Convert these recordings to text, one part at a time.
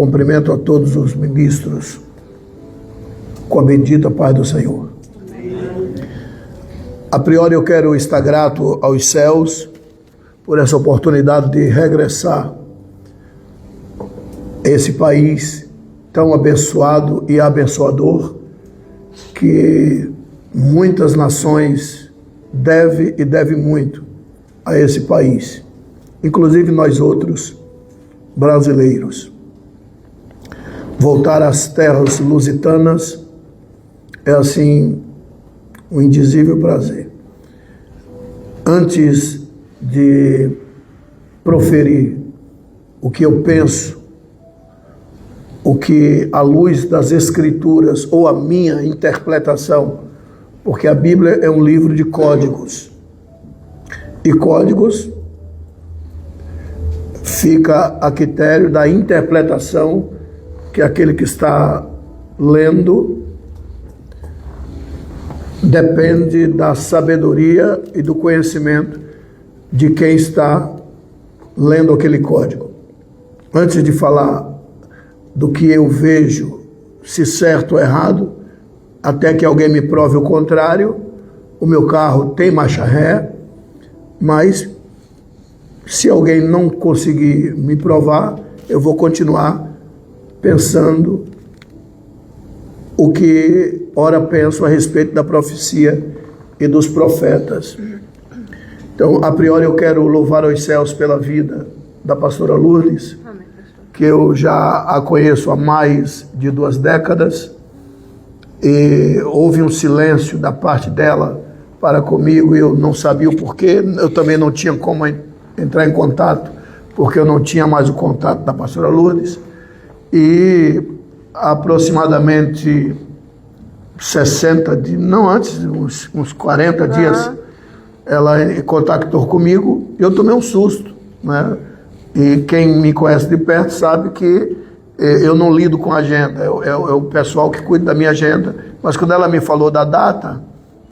Cumprimento a todos os ministros com a bendita paz do Senhor. A priori eu quero estar grato aos céus por essa oportunidade de regressar a esse país tão abençoado e abençoador que muitas nações devem muito a esse país, inclusive nós outros brasileiros. Voltar às terras lusitanas é assim um indizível prazer. Antes de proferir o que eu penso, o que à luz das Escrituras ou a minha interpretação, porque a Bíblia é um livro de códigos, e códigos fica a critério da interpretação que aquele que está lendo depende da sabedoria e do conhecimento de quem está lendo aquele código. Antes de falar do que eu vejo, se certo ou errado, até que alguém me prove o contrário, o meu carro tem marcha ré, mas se alguém não conseguir me provar, eu vou continuar pensando o que ora penso a respeito da profecia e dos profetas. Então, a priori eu quero louvar aos céus pela vida da pastora Lourdes, que eu já a conheço há mais de 2 décadas, e houve um silêncio da parte dela para comigo, e eu não sabia o porquê. Eu também não tinha como entrar em contato, porque eu não tinha mais o contato da pastora Lourdes. E aproximadamente 60 dias, não antes, uns 40 dias, ela contactou comigo e eu tomei um susto, né? E quem me conhece de perto sabe que eu não lido com agenda, é o pessoal que cuida da minha agenda. Mas quando ela me falou da data,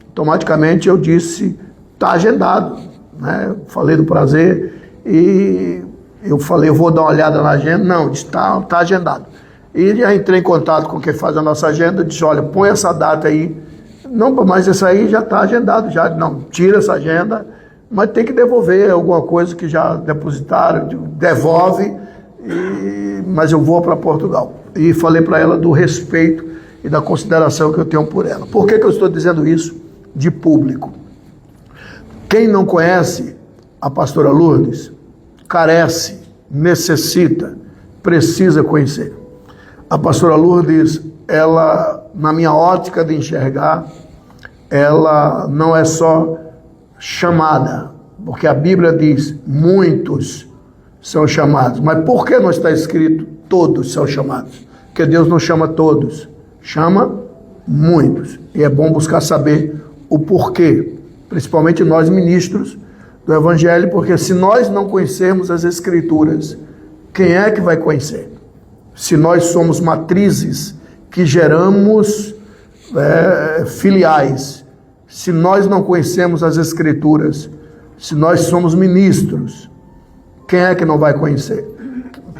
automaticamente eu disse, está agendado, né? Falei do prazer e eu falei, eu vou dar uma olhada na agenda. Não, disse, tá agendado. E já entrei em contato com quem faz a nossa agenda, disse, olha, põe essa data aí. Não, mas essa aí já está agendado, já. Não, tira essa agenda, mas tem que devolver alguma coisa que já depositaram, devolve, mas eu vou para Portugal. E falei para ela do respeito e da consideração que eu tenho por ela. Por que eu estou dizendo isso de público? Quem não conhece a pastora Lourdes, carece, necessita, precisa conhecer. A pastora Lourdes, ela, na minha ótica de enxergar, ela não é só chamada, porque a Bíblia diz, muitos são chamados. Mas por que não está escrito, todos são chamados? Porque Deus não chama todos, chama muitos. E é bom buscar saber o porquê, principalmente nós ministros do Evangelho, porque se nós não conhecermos as Escrituras, quem é que vai conhecer? Se nós somos matrizes que geramos filiais, se nós não conhecemos as Escrituras, se nós somos ministros, quem é que não vai conhecer?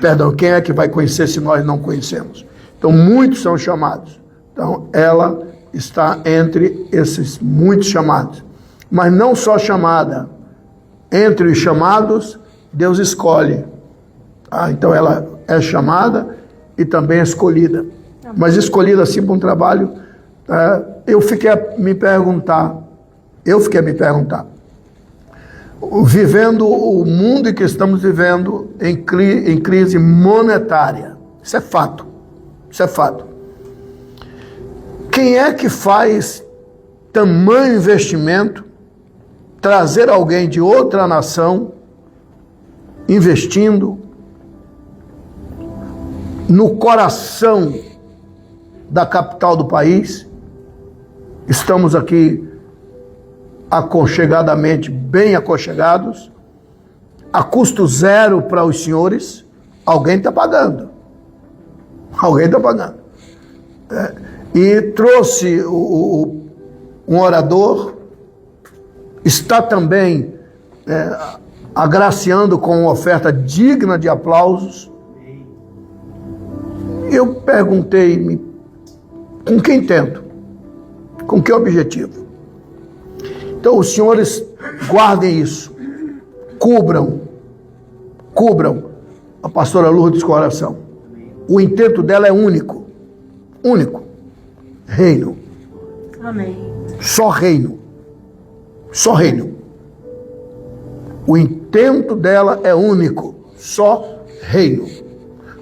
Perdão, quem é que vai conhecer se nós não conhecemos? Então, muitos são chamados. Então, ela está entre esses muitos chamados. Mas não só chamada. Entre os chamados, Deus escolhe. Então, ela é chamada e também é escolhida. Mas escolhida assim para um trabalho, eu fiquei a me perguntar, vivendo o mundo em que estamos vivendo em crise monetária, isso é fato, quem é que faz tamanho investimento, trazer alguém de outra nação, investindo no coração da capital do país? Estamos aqui aconchegadamente, bem aconchegados, a custo zero para os senhores. Alguém está pagando. E trouxe um orador, está também agraciando com uma oferta digna de aplausos. eu perguntei-me, com que intento? Com que objetivo? Então, os senhores guardem isso. Cubram a pastora Lourdes Coração. O intento dela é único. Único. Reino. Amém. Só reino. Só reino. O intento dela é único. Só reino.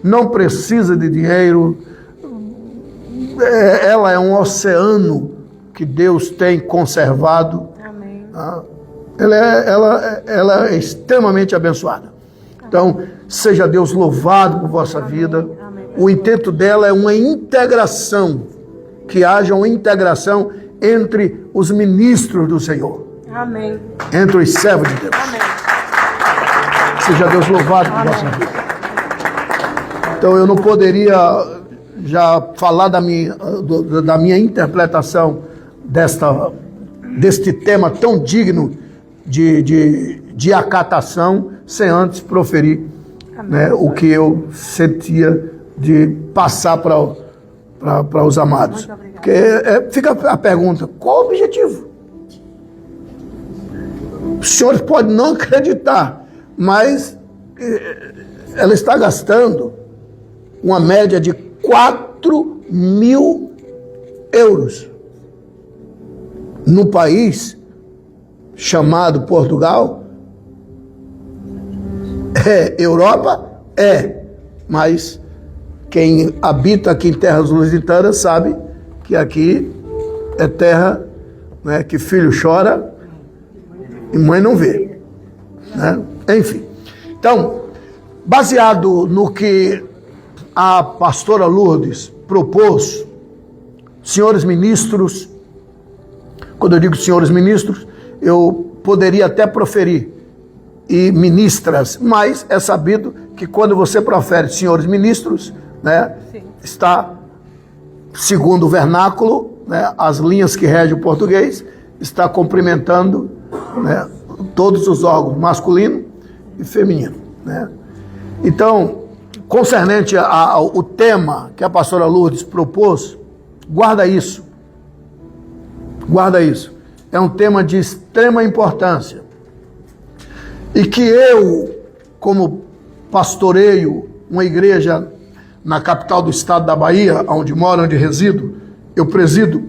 Não precisa de dinheiro. Ela é um oceano que Deus tem conservado. Amém. Ela é extremamente abençoada. Então, seja Deus louvado por vossa vida. Amém. O intento dela é uma integração, que haja uma integração entre os ministros do Senhor. Amém. Entre os servos de Deus. Amém. Seja Deus louvado por vossa vida. Então, eu não poderia já falar da minha interpretação deste tema tão digno de acatação, sem antes proferir, né, o que eu sentia de passar para os amados. Porque fica a pergunta, qual o objetivo? Os senhores podem não acreditar, mas ela está gastando uma média de 4.000 euros no país chamado Portugal. Europa mas quem habita aqui em terras lusitanas sabe que aqui é terra, né, que filho chora e mãe não vê, né? Enfim, então, baseado no que a pastora Lourdes propôs, senhores ministros, quando eu digo senhores ministros, eu poderia até proferir e ministras, mas é sabido que quando você profere senhores ministros, né, está, segundo o vernáculo, né, as linhas que regem o português, está cumprimentando, né, todos os órgãos, masculino e feminino, né? Então, concernente ao tema que a pastora Lourdes propôs, guarda isso. Guarda isso. É um tema de extrema importância. E que eu, como pastoreio uma igreja na capital do estado da Bahia, onde moro, onde resido, eu presido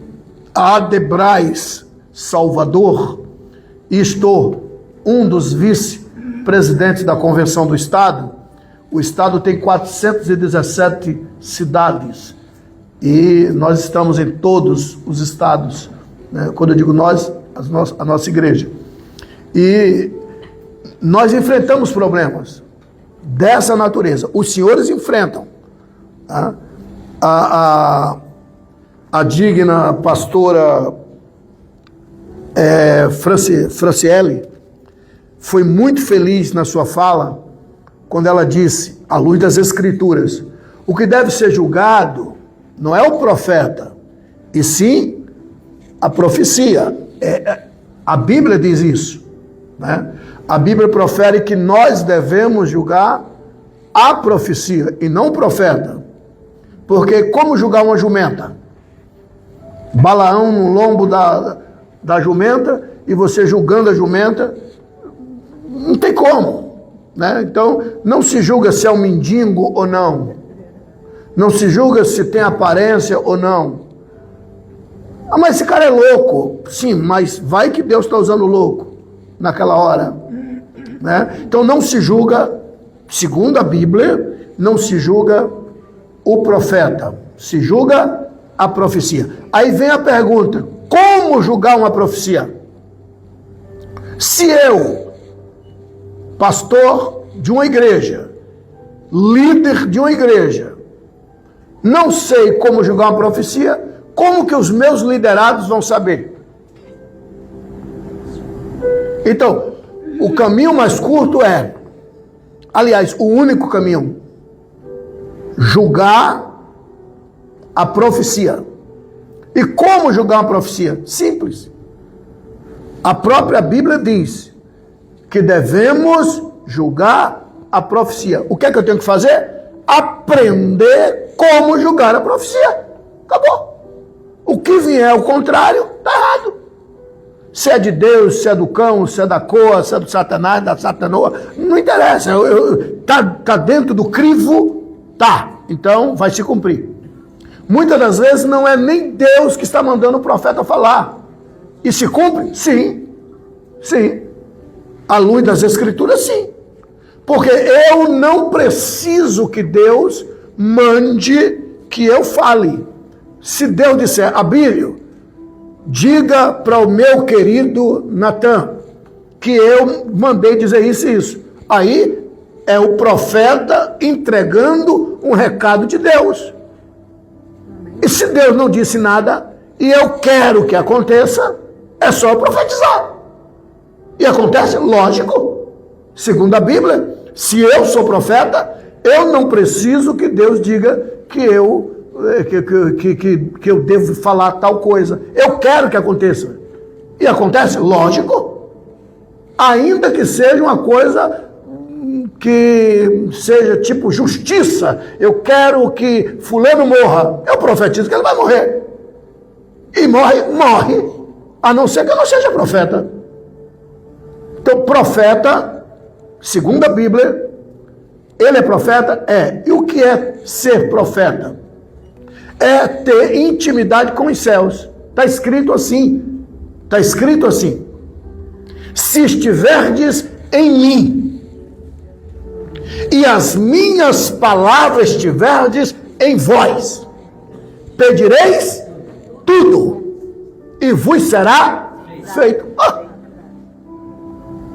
a Adebrais Salvador e estou um dos vice-presidentes da convenção do estado. O estado tem 417 cidades e nós estamos em todos os estados, né? Quando eu digo nós, a nossa igreja. E nós enfrentamos problemas dessa natureza. Os senhores enfrentam. Tá? A digna pastora Franciele foi muito feliz na sua fala quando ela disse, à luz das Escrituras, o que deve ser julgado não é o profeta, e sim a profecia. A Bíblia diz isso, né? A Bíblia profere que nós devemos julgar a profecia e não o profeta. Porque como julgar uma jumenta? Balaão no lombo da jumenta e você julgando a jumenta, não tem como, né? Então, não se julga se é um mendigo ou não. Não se julga se tem aparência ou não. Ah, mas esse cara é louco. Sim, mas vai que Deus está usando louco naquela hora, né? Então, não se julga, segundo a Bíblia, não se julga o profeta. Se julga a profecia. Aí vem a pergunta, como julgar uma profecia? Se eu, pastor de uma igreja, líder de uma igreja, não sei como julgar uma profecia, como que os meus liderados vão saber? Então, o caminho mais curto é, aliás, o único caminho, julgar a profecia. E como julgar uma profecia? Simples. A própria Bíblia diz que devemos julgar a profecia. O que é que eu tenho que fazer? aprender como julgar a profecia. Acabou. O que vier ao contrário, está errado. Se é de Deus, se é do cão, se é da coa, se é do Satanás, da satanoa, não interessa. Tá dentro do crivo, tá. Então vai se cumprir. Muitas das vezes não é nem Deus que está mandando o profeta falar. E se cumpre? Sim. Sim. À luz das Escrituras, sim. Porque eu não preciso que Deus mande que eu fale. Se Deus disser, Abílio, diga para o meu querido Natan que eu mandei dizer isso e isso. Aí é o profeta entregando um recado de Deus. E se Deus não disse nada e eu quero que aconteça, é só profetizar. E acontece, lógico, segundo a Bíblia, se eu sou profeta, eu não preciso que Deus diga que eu devo falar tal coisa. Eu quero que aconteça. E acontece, lógico, ainda que seja uma coisa que seja tipo justiça. Eu quero que fulano morra. Eu profetizo que ele vai morrer. E morre, a não ser que eu não seja profeta. Então, profeta, segundo a Bíblia, ele é profeta? É. E o que é ser profeta? É ter intimidade com os céus. Está escrito assim. Está escrito assim. Se estiverdes em mim, e as minhas palavras estiverdes em vós, pedireis tudo, e vos será feito.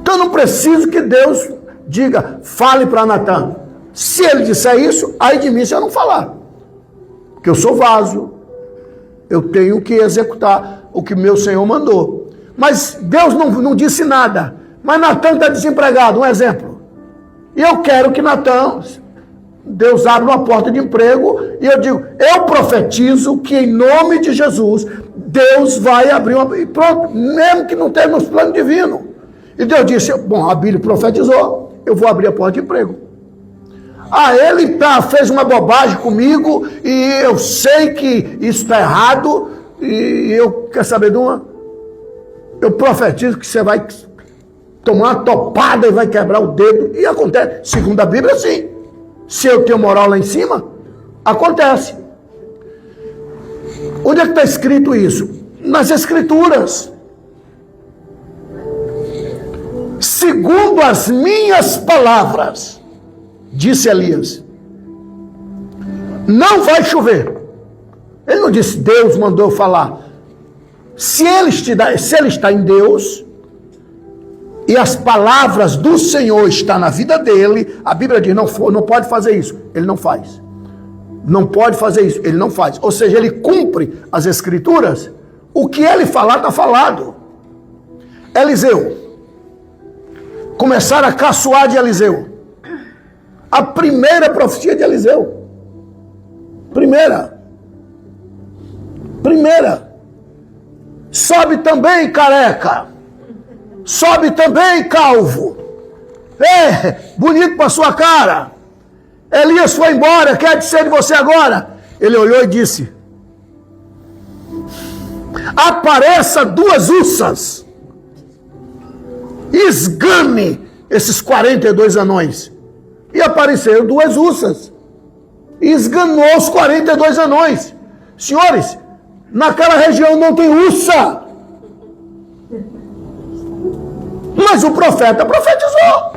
Então não preciso que Deus diga, fale para Natan. Se ele disser isso, aí de mim se eu não falar. Porque eu sou vaso, eu tenho que executar o que meu Senhor mandou. Mas Deus não disse nada. Mas Natan está desempregado, um exemplo. E eu quero que Natan, Deus abre uma porta de emprego, e eu digo, eu profetizo que em nome de Jesus, Deus vai abrir uma... E pronto, mesmo que não tenha nos planos divinos. E Deus disse, bom, Abílio profetizou, eu vou abrir a porta de emprego. Ele fez uma bobagem comigo, e eu sei que isso está errado, e eu, quer saber de uma? Eu profetizo que você vai tomar uma topada e vai quebrar o dedo, e acontece, segundo a Bíblia, sim. Se eu tenho moral lá em cima, acontece. Onde é que está escrito isso? Nas Escrituras. Segundo as minhas palavras, disse Elias, não vai chover. Ele não disse, Deus mandou eu falar. Se ele está em Deus, e as palavras do Senhor estão na vida dele, a Bíblia diz, não pode fazer isso. Ele não faz. Não pode fazer isso. Ele não faz. Ou seja, ele cumpre as Escrituras. O que ele falar, está falado. Eliseu. Começaram a caçoar de Eliseu. A primeira profecia de Eliseu. Primeira. Sobe também, careca. Sobe também, calvo. Bonito para sua cara. Elias foi embora, quer dizer de você agora? Ele olhou e disse, apareça 2 ursas. Esgane esses 42 anões. E apareceram 2 ursas. E esganou os 42 anões. Senhores, naquela região não tem ursa. Mas o profeta profetizou.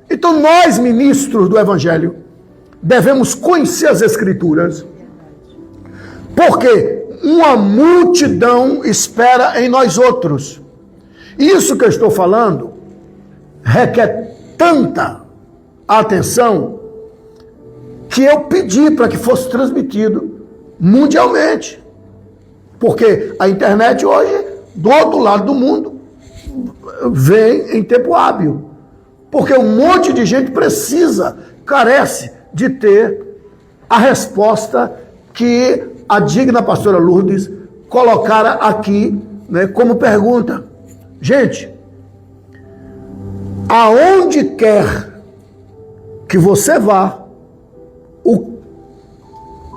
Então nós, ministros do Evangelho, devemos conhecer as Escrituras. Porque uma multidão espera em nós outros. Isso que eu estou falando requer tanta atenção que eu pedi para que fosse transmitido mundialmente. Porque a internet hoje, do outro lado do mundo, vem em tempo hábil. Porque um monte de gente carece de ter a resposta que a digna pastora Lourdes colocara aqui, né, como pergunta. Gente, aonde quer que você vá, o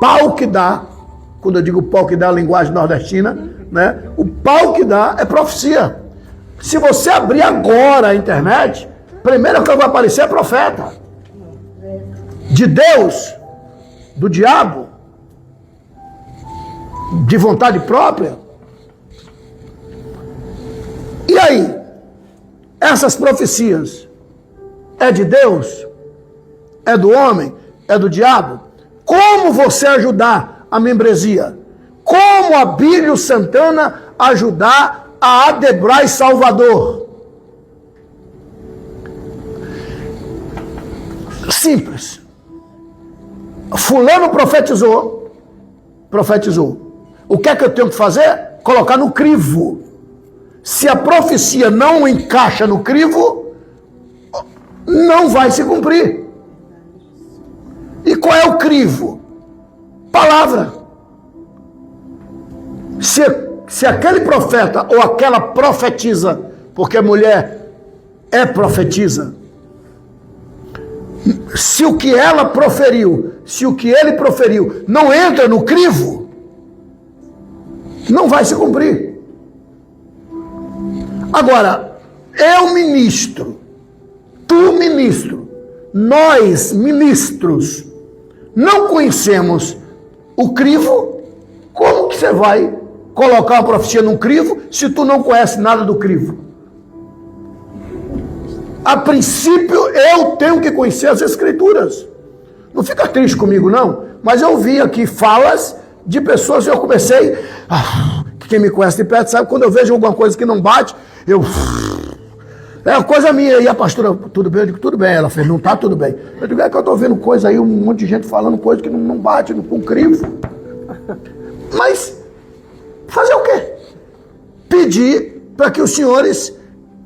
pau que dá, quando eu digo pau que dá, a linguagem nordestina, né? O pau que dá é profecia. Se você abrir agora a internet, primeiro que vai aparecer é profeta. De Deus, do diabo, de vontade própria. E aí, essas profecias é de Deus? É do homem? É do diabo? Como você ajudar a membresia? Como a Bílio Santana ajudar a Adebrais Salvador? Simples. Fulano profetizou. O que é que eu tenho que fazer? Colocar no crivo. Se a profecia não encaixa no crivo, não vai se cumprir. E qual é o crivo? Palavra. Se aquele profeta ou aquela profetiza, porque a mulher é profetiza, se o que ela proferiu, se o que ele proferiu não entra no crivo, não vai se cumprir. Agora, eu ministro, tu ministro, nós ministros, não conhecemos o crivo. Como que você vai colocar uma profecia num crivo se tu não conhece nada do crivo? A princípio, eu tenho que conhecer as Escrituras. Não fica triste comigo, não. Mas eu vi aqui falas de pessoas e eu comecei... quem me conhece de perto sabe, quando eu vejo alguma coisa que não bate, eu... É uma coisa minha. E a pastora, tudo bem? Eu digo, tudo bem. Ela fez, não está tudo bem. Eu digo, é que eu estou vendo coisa aí, um monte de gente falando coisa que não bate com crivo. Mas, fazer o quê? Pedir para que os senhores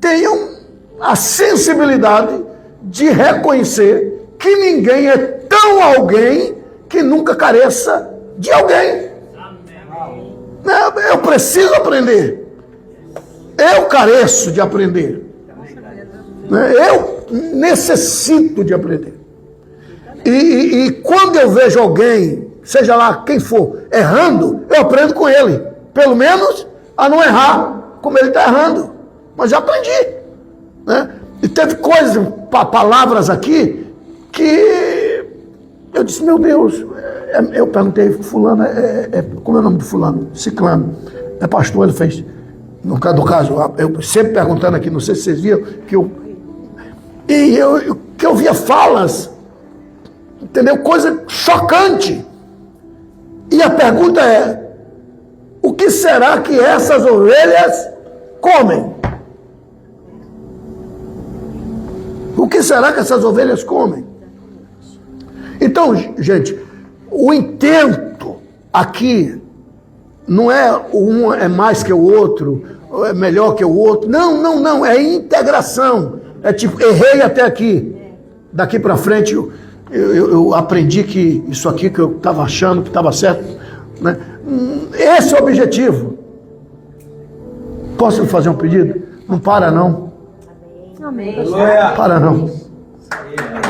tenham a sensibilidade de reconhecer que ninguém é tão alguém que nunca careça de alguém. Eu preciso aprender. Eu careço de aprender. Eu necessito de aprender. E quando eu vejo alguém, seja lá quem for, errando, eu aprendo com ele. Pelo menos a não errar como ele está errando. Mas já aprendi. Né? E teve coisas, palavras aqui, que eu disse, meu Deus, eu perguntei, fulano, como é o nome de fulano? Ciclano, é pastor, ele fez, no caso, eu sempre perguntando aqui, não sei se vocês viram, que eu via falas, entendeu? Coisa chocante. E a pergunta é, o que será que essas ovelhas comem? O que será que essas ovelhas comem? Então, gente, o intento aqui não é um é mais que o outro, é melhor que o outro. Não, é integração. É tipo, errei até aqui. Daqui para frente eu aprendi que isso aqui que eu estava achando que estava certo, né? Esse é o objetivo. Posso lhe fazer um pedido? Não para não. Amém. Para não.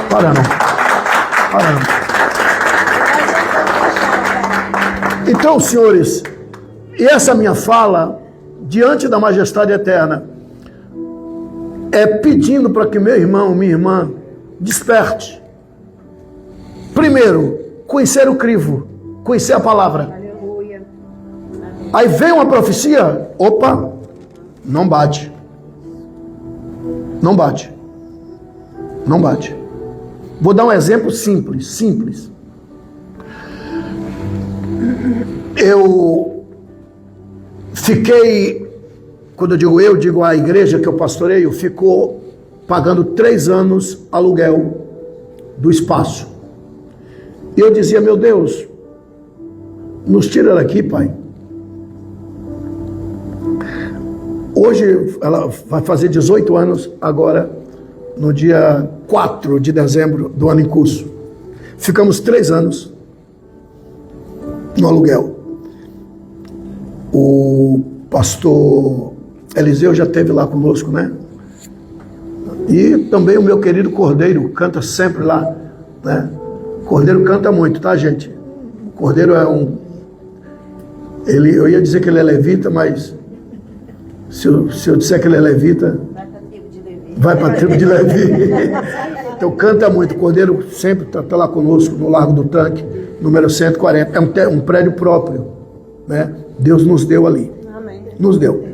Para não. Para não. Então, senhores, e essa minha fala, diante da majestade eterna, é pedindo para que meu irmão, minha irmã, desperte. Primeiro, conhecer o crivo, conhecer a palavra. Aleluia. Aí vem uma profecia, opa, não bate. Não bate. Não bate. Vou dar um exemplo simples. Eu fiquei, quando eu digo a igreja que eu pastoreio, ficou pagando 3 anos aluguel do espaço. E eu dizia, meu Deus, nos tira daqui, Pai. Hoje ela vai fazer 18 anos agora, no dia 4 de dezembro do ano em curso. Ficamos 3 anos no aluguel. O pastor Eliseu já esteve lá conosco, né? E também o meu querido Cordeiro canta sempre lá, né? Cordeiro canta muito, tá, gente? Cordeiro é um... eu ia dizer que ele é levita, mas se eu disser que ele é levita, vai para a tribo de Levi. Então canta muito. O Cordeiro sempre está lá conosco no Largo do Tanque, número 140. É um prédio próprio, né? Deus nos deu ali. Amém. Nos deu.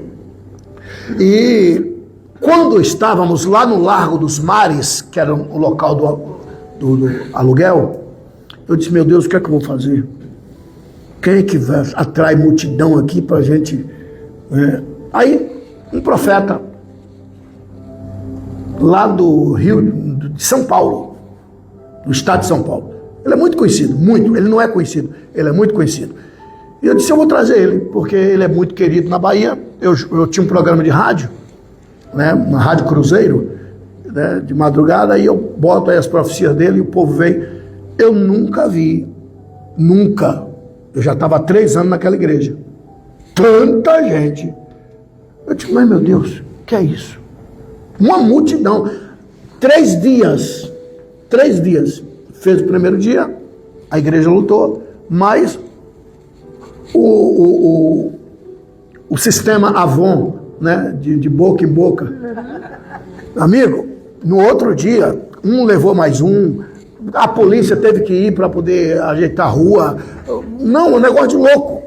E quando estávamos lá no Largo dos Mares, que era o local do aluguel, eu disse, meu Deus, o que é que eu vou fazer? Quem é que atrai multidão aqui para a gente... Aí, um profeta lá do Rio de São Paulo, do estado de São Paulo. Ele é muito conhecido, muito. Ele não é conhecido, ele é muito conhecido. E eu disse, eu vou trazer ele, porque ele é muito querido na Bahia. Eu tinha um programa de rádio, né, uma Rádio Cruzeiro, né, de madrugada, e eu boto aí as profecias dele e o povo vem. Eu nunca vi, nunca. Eu já estava há 3 anos naquela igreja. Tanta gente. Eu disse, mas meu Deus, o que é isso? Uma multidão. 3 dias. Fez o primeiro dia, a igreja lutou, mas o sistema Avon, né, de boca em boca. Amigo, no outro dia, um levou mais um, a polícia teve que ir para poder ajeitar a rua. Não, um negócio de louco.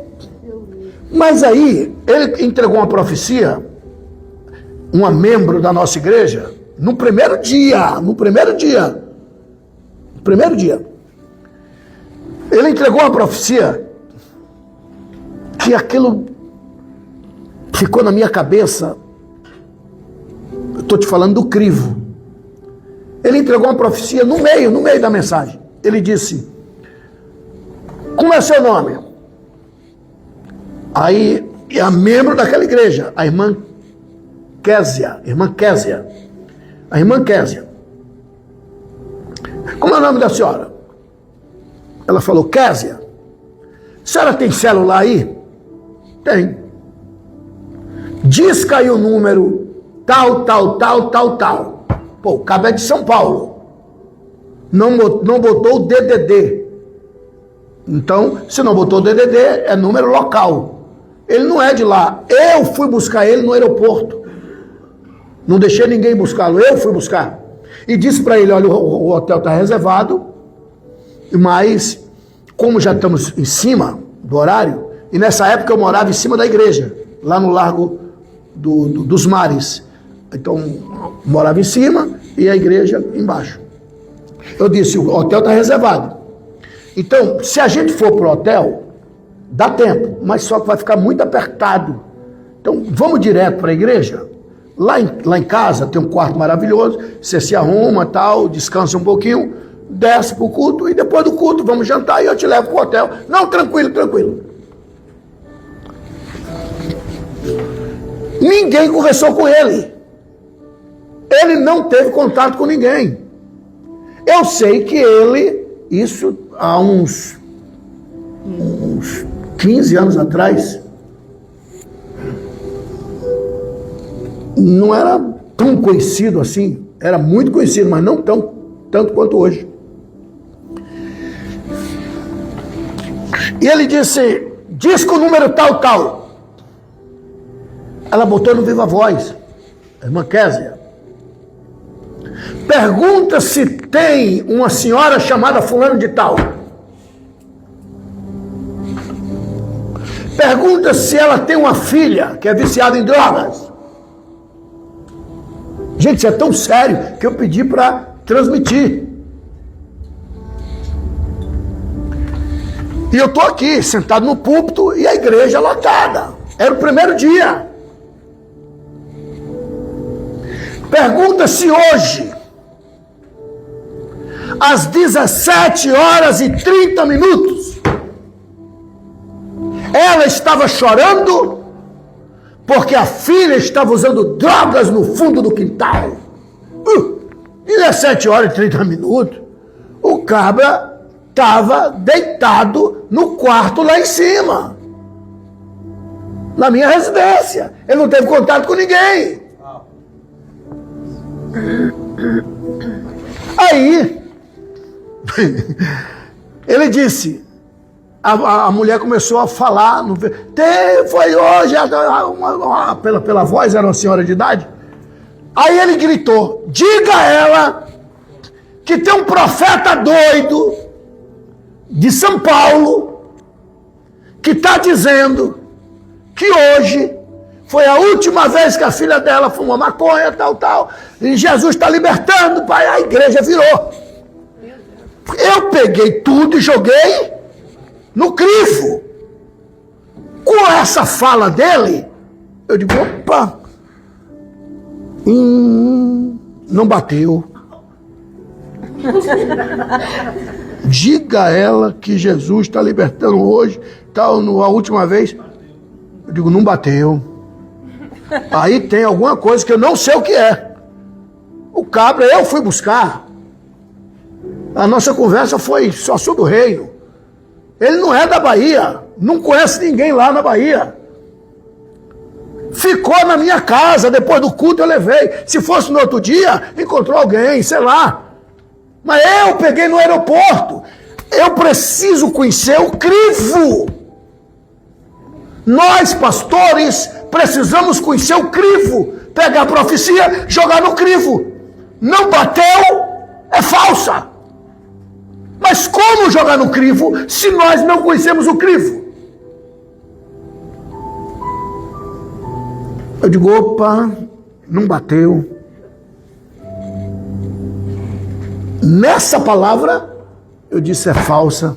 Mas aí, ele entregou uma profecia, uma membro da nossa igreja, no primeiro dia, ele entregou uma profecia que aquilo ficou na minha cabeça. Eu estou te falando do crivo. Ele entregou uma profecia no meio da mensagem. Ele disse, como é seu nome? Aí, a membro daquela igreja, a irmã Késia. Como é o nome da senhora? Ela falou, Késia. A senhora tem celular aí? Tem. Disca aí o número tal. Pô, o cabo é de São Paulo. Não botou o DDD. Então, se não botou o DDD, é número local. Ele não é de lá. Eu fui buscar ele no aeroporto. Não deixei ninguém buscá-lo. Eu fui buscar. E disse para ele, olha, o hotel está reservado, mas como já estamos em cima do horário, e nessa época eu morava em cima da igreja, lá no Largo dos Mares. Então, morava em cima e a igreja embaixo. Eu disse, o hotel está reservado. Então, se a gente for para o hotel, dá tempo, mas só que vai ficar muito apertado. Então, vamos direto para a igreja? Lá em casa tem um quarto maravilhoso, você se arruma, tal, descansa um pouquinho, desce para o culto, e depois do culto vamos jantar e eu te levo para o hotel. Não, tranquilo. Ninguém conversou com ele. Ele não teve contato com ninguém. Eu sei que ele, isso há uns 15 anos atrás, não era tão conhecido assim, era muito conhecido, mas não tanto quanto hoje. E ele disse, disco número tal. Ela botou no Viva Voz, a irmã Késia. Pergunta se tem uma senhora chamada fulano de tal. Pergunta se ela tem uma filha que é viciada em drogas. Gente, isso é tão sério que eu pedi para transmitir. E eu estou aqui, sentado no púlpito, e a igreja lotada. Era o primeiro dia. Pergunta se hoje, às 17h30, ela estava chorando porque a filha estava usando drogas no fundo do quintal. 17h30, o cabra estava deitado no quarto lá em cima, na minha residência. Ele não teve contato com ninguém. Aí, ele disse, a mulher começou a falar, foi hoje, pela voz, era uma senhora de idade. Aí ele gritou, diga a ela que tem um profeta doido de São Paulo que está dizendo que hoje foi a última vez que a filha dela fumou maconha, tal, e Jesus está libertando, pai. A igreja virou. Eu peguei tudo e joguei no crivo. Com essa fala dele, eu digo, opa, não bateu. Diga a ela que Jesus está libertando hoje, tal, a última vez. Eu digo, não bateu. Aí tem alguma coisa que eu não sei o que é. O cabra eu fui buscar. A nossa conversa foi só sobre o reino. Ele não é da Bahia, não conhece ninguém lá na Bahia. Ficou na minha casa, depois do culto eu levei. Se fosse no outro dia, encontrou alguém, sei lá. Mas eu peguei no aeroporto. Eu preciso conhecer o crivo. Nós, pastores, precisamos conhecer o crivo. Pegar a profecia, jogar no crivo. Não bateu, é falsa. Mas como jogar no crivo se nós não conhecemos o crivo? Eu digo, opa, não bateu. Nessa palavra, eu disse, é falsa.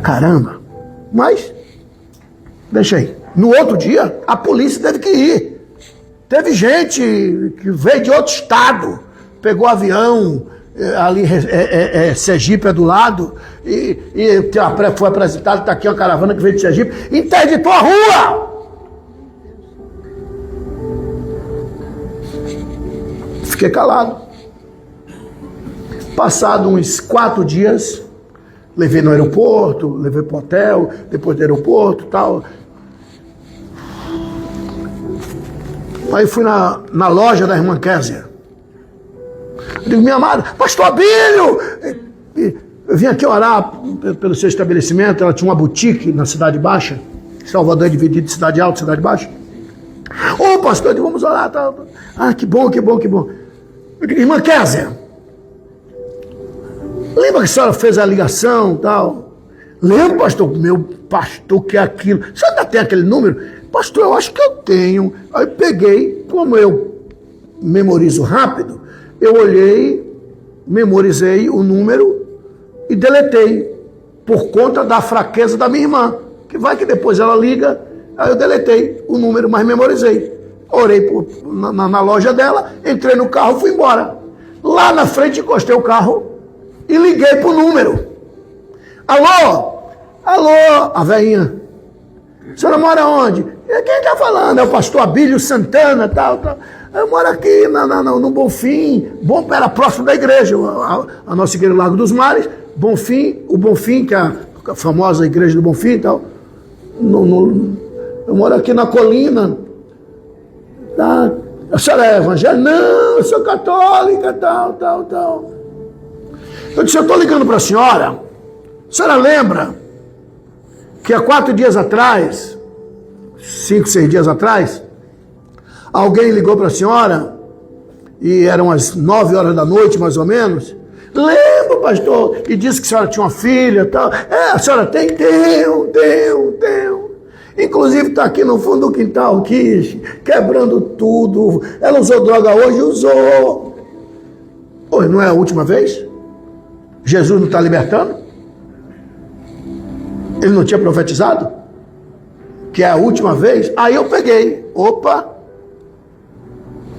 Caramba. Mas, deixa aí. No outro dia, a polícia teve que ir. Teve gente que veio de outro estado, pegou avião, ali Sergipe é do lado, e foi apresentado, está aqui uma caravana que veio de Sergipe, interditou a rua. Fiquei calado. Passado uns 4 dias, levei no aeroporto, levei para o hotel, depois do aeroporto e tal. Aí fui na loja da irmã Késia. Eu digo, minha amada, pastor Abílio, eu vim aqui orar pelo seu estabelecimento. Ela tinha uma boutique na Cidade Baixa. Salvador é dividido de Cidade Alta e Cidade Baixa. Ô pastor, vamos orar. Tal. Ah, que bom. Eu digo, irmã Késia, lembra que a senhora fez a ligação e tal? Lembra, pastor? Meu pastor, que é aquilo. Você ainda tem aquele número? Pastor, eu acho que eu tenho. Aí peguei, como eu memorizo rápido, eu olhei, memorizei o número e deletei, por conta da fraqueza da minha irmã, que vai que depois ela liga. Aí eu deletei o número, mas memorizei. Orei na loja dela, entrei no carro, fui embora. Lá na frente encostei o carro e liguei pro número. Alô, a velhinha. A senhora mora onde? Quem está falando? É o pastor Abílio Santana, tal. Eu moro aqui no Bonfim. Era próximo da igreja, a nossa igreja Lago dos Mares. Bonfim, o Bonfim, que é a famosa igreja do Bonfim e tal. Eu moro aqui na colina. Tá? A senhora é evangélica? Não, eu sou católica, tal. Eu disse, eu estou ligando para a senhora lembra que há 4 dias atrás, 5, 6 dias atrás, alguém ligou para a senhora, e eram as 9 horas da noite, mais ou menos? Lembro, pastor, e disse que a senhora tinha uma filha, tal. A senhora tem? Tenho. Inclusive está aqui no fundo do quintal, quebrando tudo. Ela usou droga hoje? Usou. Hoje não é a última vez? Jesus não está libertando? Ele não tinha profetizado? Que é a última vez? Aí eu peguei. Opa!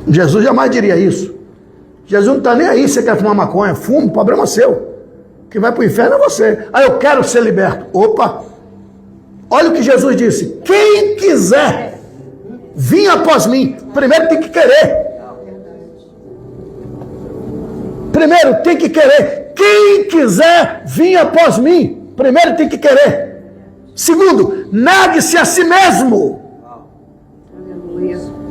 Jesus jamais diria isso. Jesus não está nem aí, você quer fumar maconha, fume, problema seu. Quem vai para o inferno é você. Aí eu quero ser liberto. Opa! Olha o que Jesus disse. Quem quiser vir após mim, primeiro tem que querer. Primeiro tem que querer. Quem quiser vir após mim, primeiro tem que querer. Segundo, negue-se a si mesmo.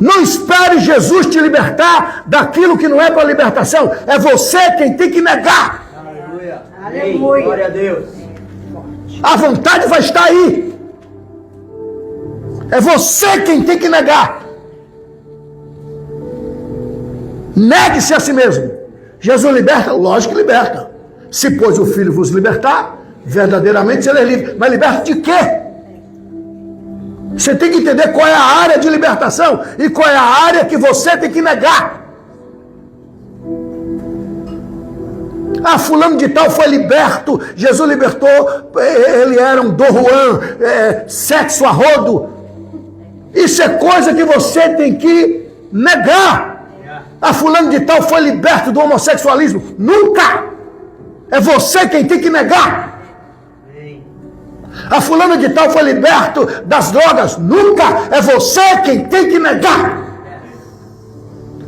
Não espere Jesus te libertar daquilo que não é para libertação. É você quem tem que negar. Aleluia. Aleluia. Glória a Deus. A vontade vai estar aí. É você quem tem que negar. Negue-se a si mesmo. Jesus liberta? Lógico que liberta. Se pois o Filho vos libertar, verdadeiramente será livre. Mas liberta de quê? Você tem que entender qual é a área de libertação e qual é a área que você tem que negar. Ah, fulano de tal foi liberto, Jesus libertou, ele era um Dom Juan, sexo a rodo. Isso é coisa que você tem que negar. Ah, fulano de tal foi liberto do homossexualismo. Nunca! É você quem tem que negar. A fulana de tal foi liberto das drogas. Nunca! É você quem tem que negar.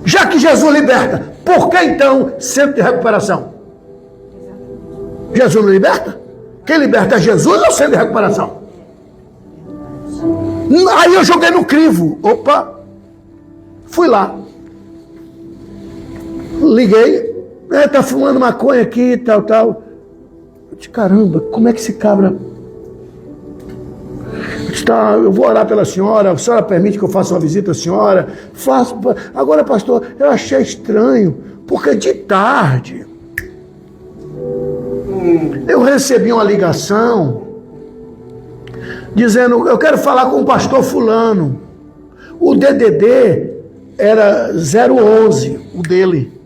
Já que Jesus liberta, por que então centro de recuperação? Jesus não liberta? Quem liberta é Jesus ou o centro de recuperação? Aí eu joguei no crivo. Opa! Fui lá. Liguei. Tá fumando maconha aqui, tal. Eu disse, caramba, como é que esse cabra... Eu vou orar pela senhora, a senhora permite que eu faça uma visita à senhora? Faço. Agora, pastor, eu achei estranho, porque de tarde eu recebi uma ligação dizendo, eu quero falar com o pastor fulano. O DDD era 011, o dele.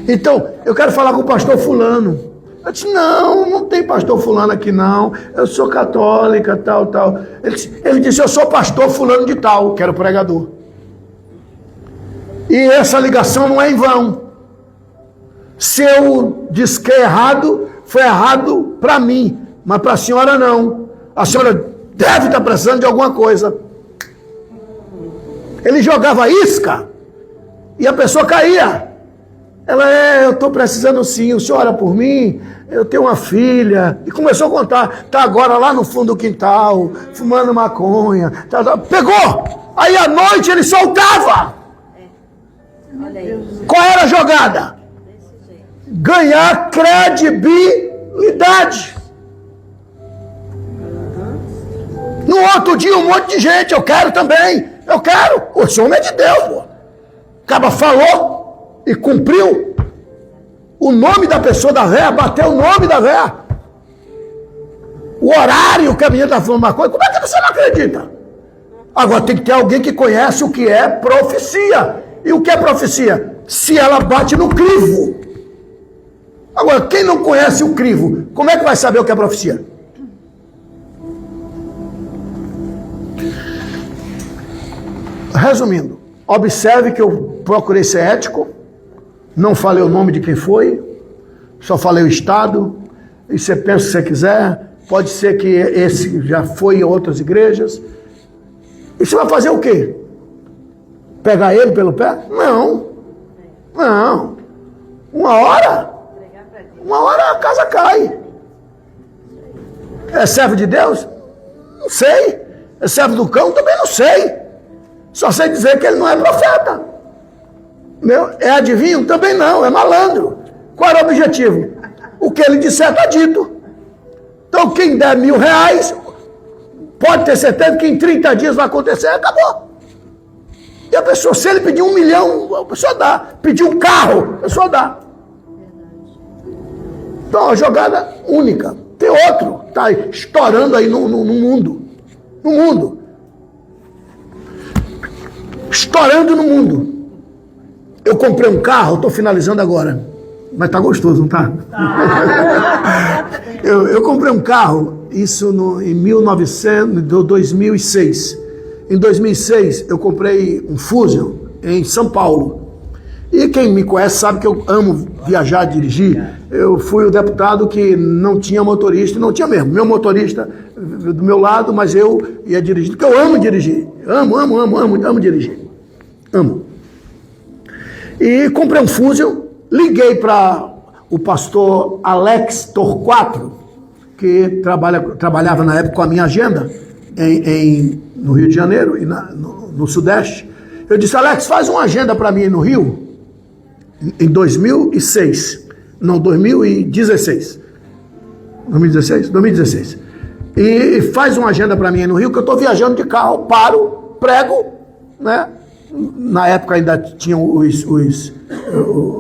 Então, eu quero falar com o pastor fulano. Eu disse, não tem pastor fulano aqui não, eu sou católica, tal. Ele disse, eu sou pastor fulano de tal, que era o pregador. E essa ligação não é em vão. Se eu disquei errado, foi errado para mim, mas para a senhora não. A senhora deve estar precisando de alguma coisa. Ele jogava isca e a pessoa caía. Eu estou precisando sim, o senhor ora por mim, eu tenho uma filha. E começou a contar, está agora lá no fundo do quintal, fumando maconha. Pegou! Aí à noite ele soltava. Qual era a jogada? Ganhar credibilidade. No outro dia um monte de gente, eu quero também. Eu quero, o senhor é de Deus, pô. O cara falou e cumpriu. O nome da pessoa da véia, bateu o nome da véia. O horário que a menina está falando uma coisa, como é que você não acredita? Agora tem que ter alguém que conhece o que é profecia. E o que é profecia? Se ela bate no crivo. Agora, quem não conhece o crivo, como é que vai saber o que é profecia? Resumindo, observe que eu procurei ser ético. Não falei o nome de quem foi, só falei o estado, e você pensa se você quiser, pode ser que esse já foi em outras igrejas. E você vai fazer o quê? Pegar ele pelo pé? Não. Uma hora a casa cai. É servo de Deus? Não sei. É servo do cão? Também não sei. Só sei dizer que ele não é profeta. É adivinho? Também não, é malandro. Qual era o objetivo? O que ele disser está dito. Então quem der R$1.000, pode ter certeza que em 30 dias vai acontecer, acabou. E a pessoa, se ele pedir 1 milhão, a pessoa dá. Pedir um carro, a pessoa dá. Então é uma jogada única. Tem outro, está estourando aí no mundo. No mundo. Estourando no mundo. Eu comprei um carro, estou finalizando agora. Mas tá gostoso, não tá? eu comprei um carro, isso em 2006. Em 2006, eu comprei um Fusion em São Paulo. E quem me conhece sabe que eu amo viajar, dirigir. Eu fui o deputado que não tinha motorista, não tinha mesmo. Meu motorista do meu lado, mas eu ia dirigir, porque eu amo dirigir. Amo dirigir. Amo. E comprei um Fusion, liguei para o pastor Alex Torquato, que trabalhava na época com a minha agenda, no Rio de Janeiro e no Sudeste. Eu disse, Alex, faz uma agenda para mim no Rio, em 2016, não, 2016. 2016? 2016. E faz uma agenda para mim aí no Rio, que eu estou viajando de carro, paro, prego, né? Na época ainda tinham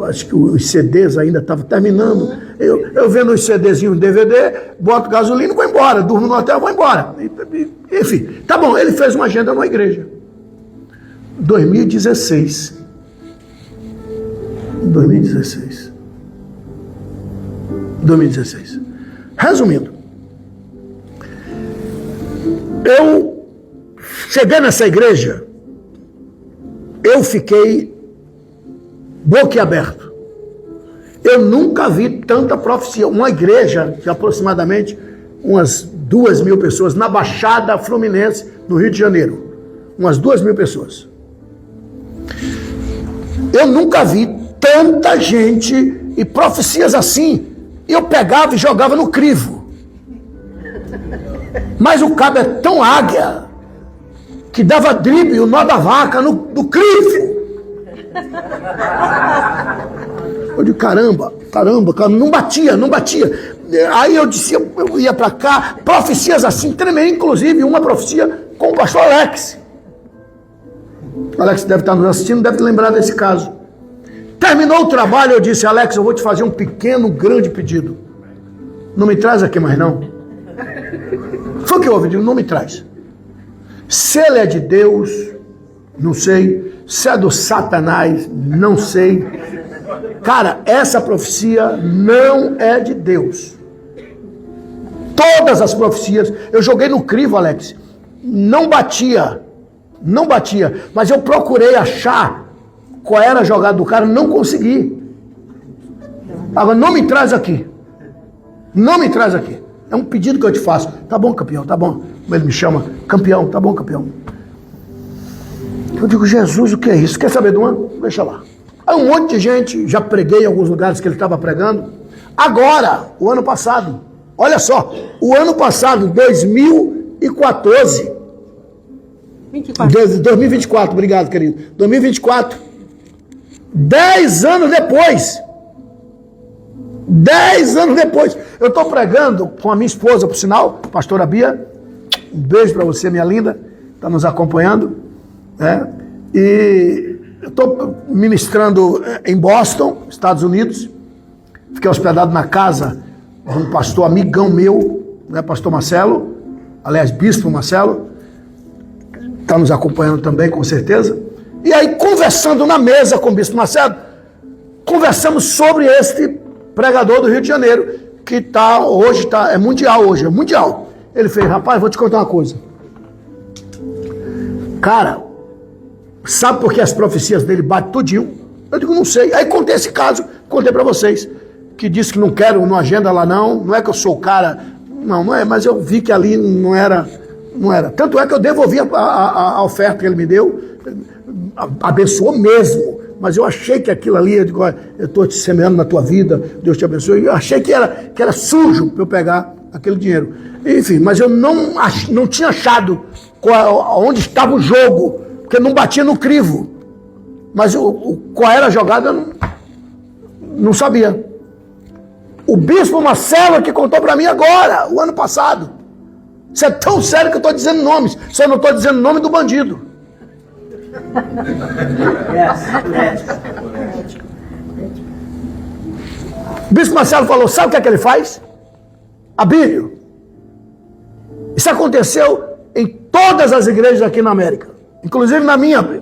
acho que os CDs ainda estavam terminando. Eu vendo os CDzinhos DVD, boto gasolina e vou embora. Durmo no hotel e vou embora. Enfim, tá bom, ele fez uma agenda numa igreja. 2016. Resumindo, eu cheguei nessa igreja, eu fiquei boquiaberto. Eu nunca vi tanta profecia. Uma igreja de aproximadamente umas 2.000 pessoas na Baixada Fluminense, no Rio de Janeiro. Umas 2.000 pessoas. Eu nunca vi tanta gente e profecias assim. Eu pegava e jogava no crivo. Mas o cabo é tão águia que dava drible, o nó da vaca no crivo. Eu digo, caramba, não batia. Aí eu disse, eu ia pra cá, profecias assim, tremendas, inclusive uma profecia com o pastor Alex. O Alex deve estar nos assistindo, deve lembrar desse caso. Terminou o trabalho, eu disse, Alex, eu vou te fazer um pequeno, grande pedido. Não me traz aqui mais não. Foi o que houve, eu digo, não me traz. Se ele é de Deus, não sei. Se é do Satanás, não sei. Cara, essa profecia não é de Deus. Todas as profecias, eu joguei no crivo, Alex. Não batia. Mas eu procurei achar qual era a jogada do cara, não consegui. Agora, não me traz aqui. É um pedido que eu te faço. Tá bom, campeão, tá bom. Como ele me chama, campeão, tá bom, campeão. Eu digo, Jesus, o que é isso? Quer saber de uma? Deixa lá. Aí um monte de gente, já preguei em alguns lugares que ele estava pregando. Agora, o ano passado, olha só, o ano passado, 2014. 2024, obrigado, querido. 2024. 10 anos depois. Eu estou pregando com a minha esposa, por sinal, pastora Bia. Um beijo para você, minha linda. Está nos acompanhando. E eu estou ministrando em Boston, Estados Unidos. Fiquei hospedado na casa de um pastor amigão meu, né, pastor Marcelo. Aliás, bispo Marcelo. Está nos acompanhando também, com certeza. E aí, conversando na mesa com o bispo Marcelo, conversamos sobre este pregador do Rio de Janeiro, que é mundial hoje, é mundial. Ele fez, rapaz, vou te contar uma coisa. Cara, sabe por que as profecias dele batem tudinho? Eu digo, não sei. Aí contei esse caso, contei para vocês, que disse que não quero, não agenda lá não é que eu sou o cara, não é, mas eu vi que ali não era. Tanto é que eu devolvi a oferta que ele me deu, abençoou mesmo. Mas eu achei que aquilo ali, eu digo, olha, eu estou te semeando na tua vida, Deus te abençoe. Eu achei que era sujo para eu pegar aquele dinheiro. Enfim, mas eu não tinha achado onde estava o jogo, porque não batia no crivo. Mas qual era a jogada, eu não sabia. O bispo Marcelo que contou para mim agora, o ano passado. Isso é tão sério que eu estou dizendo nomes, só não estou dizendo o nome do bandido. O bispo Marcelo falou, sabe o que é que ele faz? Abílio. Isso aconteceu em todas as igrejas aqui na América, inclusive na minha.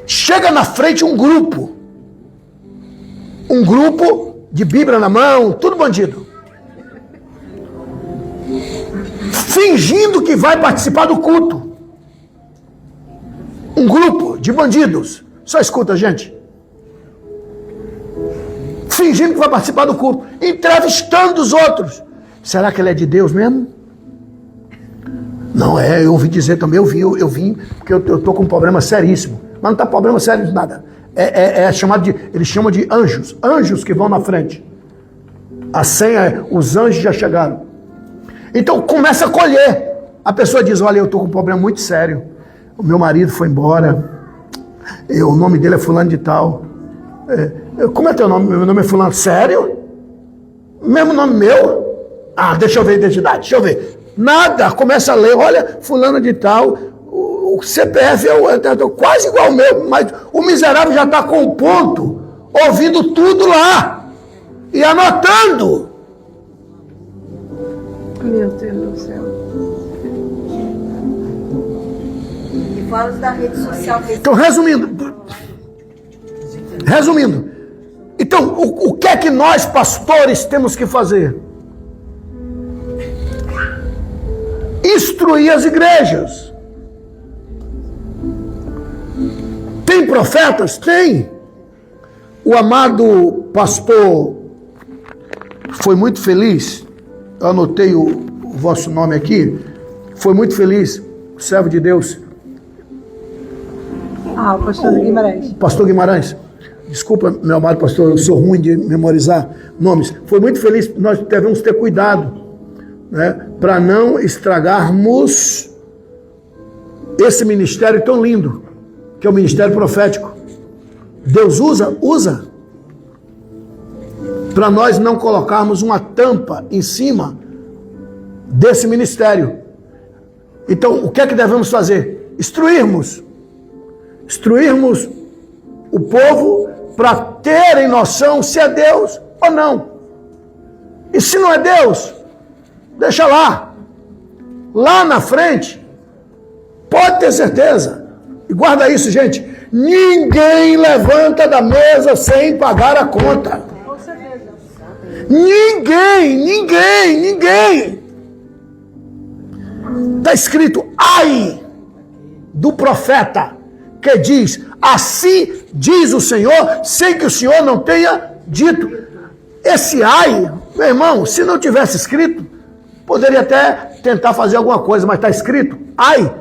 Chega na frente um grupo de Bíblia na mão, tudo bandido, fingindo que vai participar do culto. Um grupo de bandidos, só escuta, gente, fingindo que vai participar do culto, entrevistando os outros. Será que ele é de Deus mesmo? Não é, eu ouvi dizer também, eu vim, porque eu estou com um problema seríssimo. Mas não está problema sério de nada. Eles chamam de anjos que vão na frente. A senha, os anjos já chegaram. Então começa a colher. A pessoa diz, olha, eu estou com um problema muito sério. O meu marido foi embora. O nome dele é fulano de tal. Como é teu nome? Meu nome é fulano. Sério? Mesmo nome meu? Ah, deixa eu ver a identidade, deixa eu ver. Nada, começa a ler, olha, fulano de tal, o CPF é quase igual ao meu, mas o miserável já está com o ponto, ouvindo tudo lá e anotando. Meu Deus do céu. E fala da rede social. Então, resumindo, então, o que é que nós, pastores, temos que fazer? Instruir as igrejas. Tem profetas? Tem. O amado pastor foi muito feliz. Eu anotei o vosso nome aqui. Foi muito feliz, servo de Deus. Ah, o pastor Guimarães. Pastor Guimarães. Desculpa, meu amado pastor, eu sou ruim de memorizar nomes. Foi muito feliz, nós devemos ter cuidado, né, para não estragarmos esse ministério tão lindo, que é o ministério profético. Deus usa, para nós não colocarmos uma tampa em cima desse ministério. Então, o que é que devemos fazer? Instruirmos o povo para terem noção se é Deus ou não. E se não é Deus, deixa lá. Lá na frente, pode ter certeza. E guarda isso, gente. Ninguém levanta da mesa sem pagar a conta. Com certeza. Ninguém. Está escrito, ai do profeta que diz, assim diz o Senhor, sem que o Senhor não tenha dito. Esse ai, meu irmão, se não tivesse escrito, poderia até tentar fazer alguma coisa, mas está escrito, ai,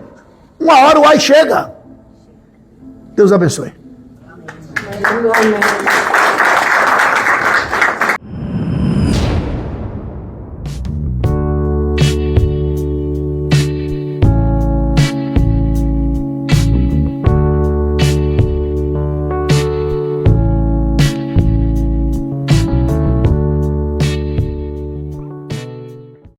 uma hora o ai chega. Deus abençoe. Amém.